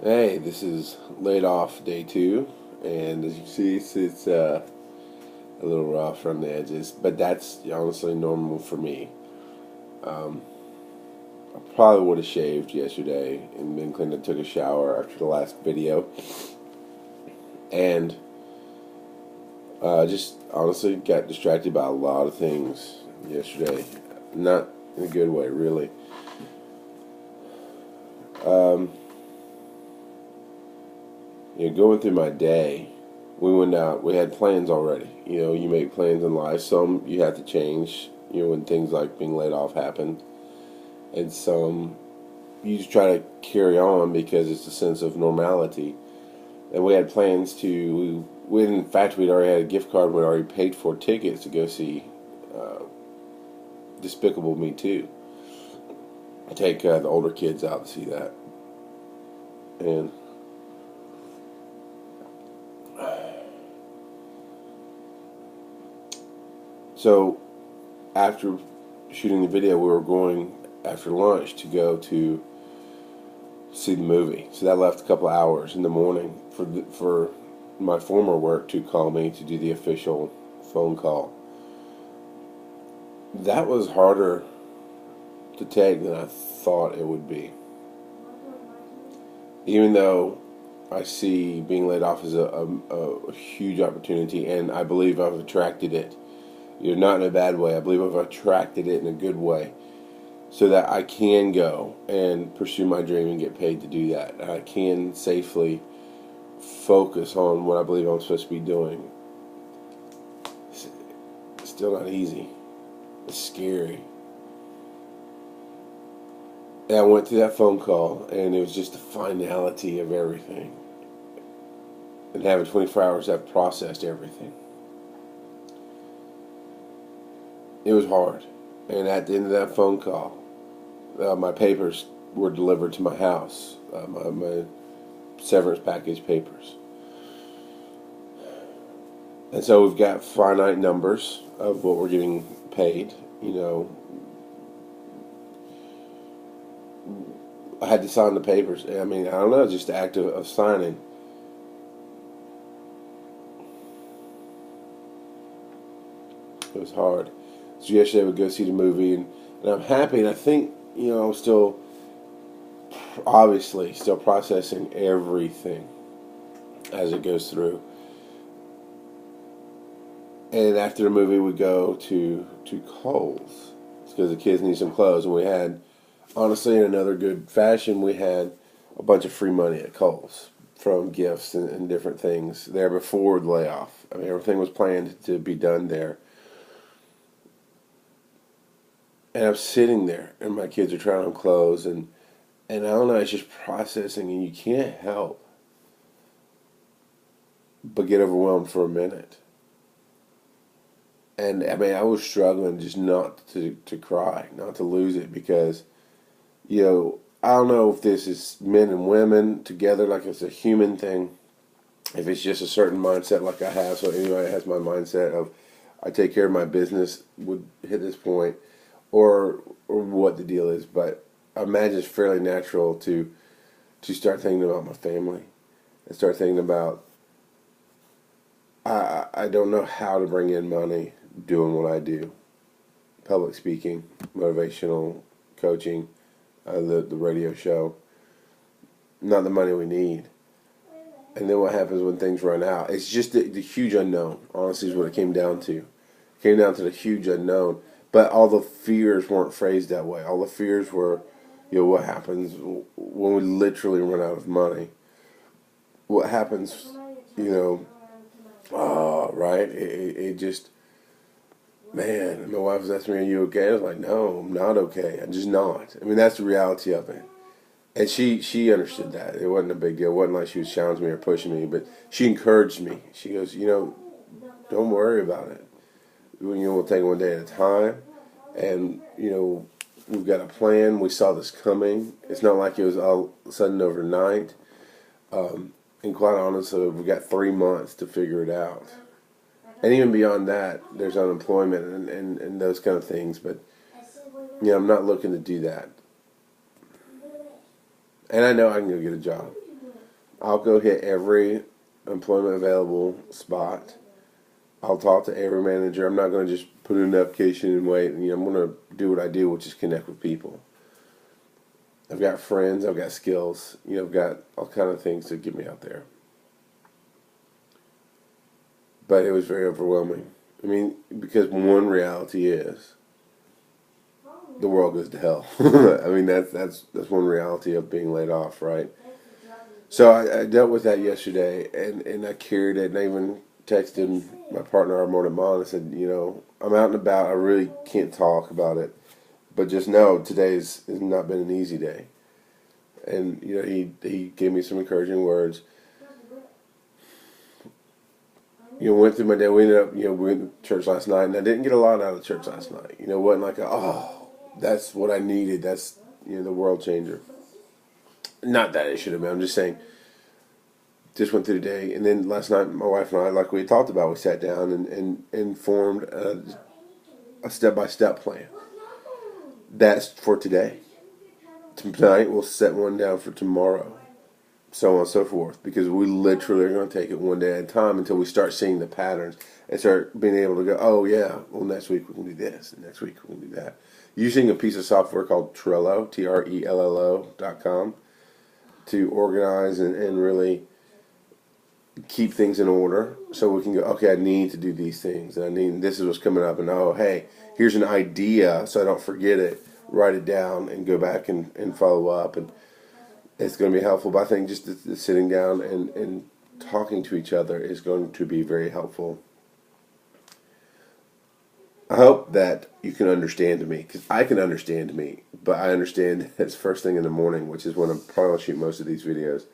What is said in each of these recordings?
Hey, this is laid off day 2, and as you see, it's a little rough around the edges, but that's honestly normal for me. Um, I probably would have shaved yesterday and been clean and took a shower after the last video, and just honestly got distracted by a lot of things yesterday. Not in a good way, really. Um, Going through my day, we went out. We had plans already. You make plans in life. Some you have to change. When things like being laid off happen, and some you just try to carry on because it's a sense of normality. And we had plans to. In fact, we'd already had a gift card. We'd already paid for tickets to go see uh, Despicable Me 2. Take the older kids out to see that, and so after shooting the video, we were going after lunch to go to see the movie. So that left a couple hours in the morning for my former work to call me to do the official phone call. That was harder to take than I thought it would be. Even though I see being laid off as a huge opportunity, and I believe I've attracted it. Not in a bad way. I believe I've attracted it in a good way, so that I can go and pursue my dream and get paid to do that. And I can safely focus on what I believe I'm supposed to be doing. It's still not easy. It's scary. And I went through that phone call, and it was just the finality of everything. And having 24 hours, I've processed everything. It was hard. And at the end of that phone call, my papers were delivered to my house, my severance package papers. And so we've got finite numbers of what we're getting paid. I had to sign the papers. I mean, I don't know, just the act of signing. It was hard. So yesterday we go see the movie, and I'm happy, and I think, I'm still, obviously, still processing everything as it goes through. And after the movie, we go to Kohl's. It's because the kids need some clothes, and we had, honestly, in another good fashion, we had a bunch of free money at Kohl's from gifts and different things there before the layoff. I mean, everything was planned to be done there. And I'm sitting there, and my kids are trying on clothes, and I don't know, it's just processing, and you can't help but get overwhelmed for a minute. And I mean, I was struggling just not to cry, not to lose it, because, I don't know if this is men and women together, like it's a human thing, if it's just a certain mindset like I have. So anybody that has my mindset of I take care of my business would hit this point, or what the deal is. But I imagine it's fairly natural to start thinking about my family and start thinking about I don't know how to bring in money doing what I do. Public speaking, motivational coaching, the radio show. Not the money we need. And then what happens when things run out? It's just the huge unknown, honestly, is what it came down to. It came down to the huge unknown. But all the fears weren't phrased that way. All the fears were, what happens when we literally run out of money? What happens, right? It just, man, my wife was asking me, are you okay? I was like, no, I'm not okay. I'm just not. I mean, that's the reality of it. And she understood that. It wasn't a big deal. It wasn't like she was challenging me or pushing me, but she encouraged me. She goes, don't worry about it. We'll take it one day at a time. And, we've got a plan. We saw this coming. It's not like it was all of a sudden overnight. And quite honestly, we've got 3 months to figure it out. And even beyond that, there's unemployment and those kind of things. But, I'm not looking to do that. And I know I can go get a job. I'll go hit every employment available spot. I'll talk to every manager. I'm not going to just put in an application and wait. And, I'm going to do what I do, which is connect with people. I've got friends. I've got skills. I've got all kind of things to get me out there. But it was very overwhelming. Because one reality is the world goes to hell. That's one reality of being laid off, right? So I dealt with that yesterday, and I carried it, and I even texted my partner our morning mom and said, I'm out and about. I really can't talk about it, but just know today's has not been an easy day. And he gave me some encouraging words. Went through my day. We ended up, we went to church last night, and I didn't get a lot out of church last night. It wasn't like, that's what I needed. That's, the world changer. Not that it should have been. I'm just saying, just went through the day. And then last night, my wife and I, like we talked about, we sat down and formed a step-by-step plan. That's for today. Tonight, we'll set one down for tomorrow. So on and so forth, because we literally are going to take it one day at a time until we start seeing the patterns and start being able to go, oh yeah, well next week we can do this, and next week we can do that. Using a piece of software called Trello, Trello.com, to organize and really keep things in order, so we can go, okay, I need to do these things, and this is what's coming up, and oh hey, here's an idea, so I don't forget it, write it down, and go back and follow up, and it's going to be helpful. But I think just the sitting down and talking to each other is going to be very helpful. I hope that you can understand me, because I can understand me, but I understand it's first thing in the morning, which is when I'm probably going to shoot most of these videos.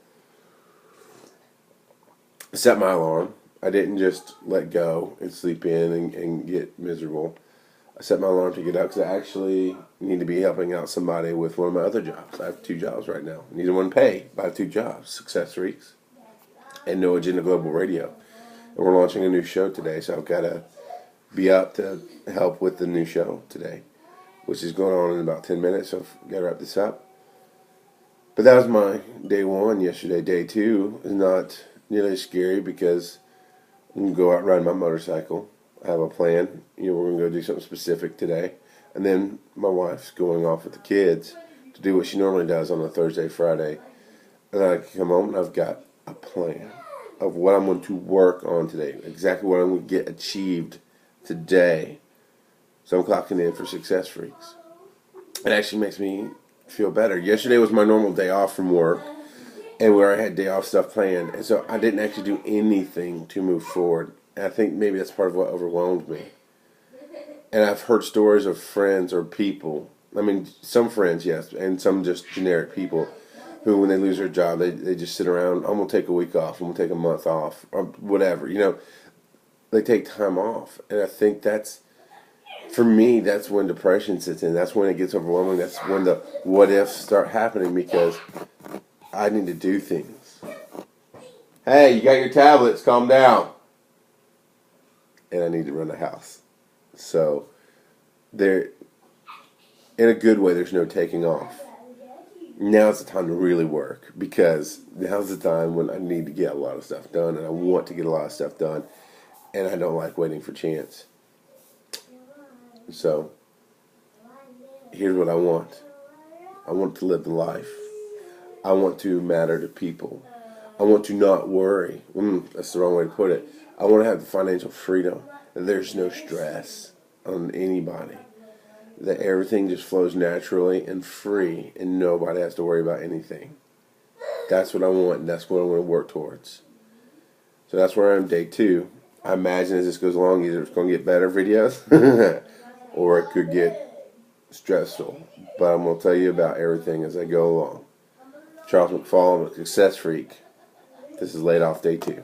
I set my alarm. I didn't just let go and sleep in and get miserable. I set my alarm to get up because I actually need to be helping out somebody with one of my other jobs. I have 2 jobs right now. Neither one pay, but I have 2 jobs, Success Freaks and No Agenda Global Radio. And we're launching a new show today, so I've got to be up to help with the new show today, which is going on in about 10 minutes, so I've got to wrap this up. But that was my day 1 yesterday. Day 2 is not nearly as scary because I'm going to go out and ride my motorcycle. I have a plan. We're going to go do something specific today. And then my wife's going off with the kids to do what she normally does on a Thursday, Friday. And I come home and I've got a plan of what I'm going to work on today. Exactly what I'm going to get achieved today. So I'm clocking in for Success Freaks. It actually makes me feel better. Yesterday was my normal day off from work, and where I had day off stuff planned. And so I didn't actually do anything to move forward. And I think maybe that's part of what overwhelmed me. And I've heard stories of friends or people, some friends, yes, and some just generic people, who when they lose their job, they just sit around, I'm going to take a week off, I'm going to take a month off, or whatever, They take time off. And I think for me, that's when depression sits in. That's when it gets overwhelming. That's when the what-ifs start happening, because I need to do things. Hey, you got your tablets, calm down. And I need to run a house. So, in a good way, there's no taking off. Now's the time to really work, because now's the time when I need to get a lot of stuff done, and I want to get a lot of stuff done, and I don't like waiting for chance. So, here's what I want. I want to live the life. I want to matter to people. I want to not worry. That's the wrong way to put it. I want to have the financial freedom that there's no stress on anybody. That everything just flows naturally and free, and nobody has to worry about anything. That's what I want, and that's what I want to work towards. So that's where I am, day 2. I imagine as this goes along, either it's going to get better videos, or it could get stressful. But I'm going to tell you about everything as I go along. Charles McFall, I'm a Success Freak. This is Laid Off Day 2.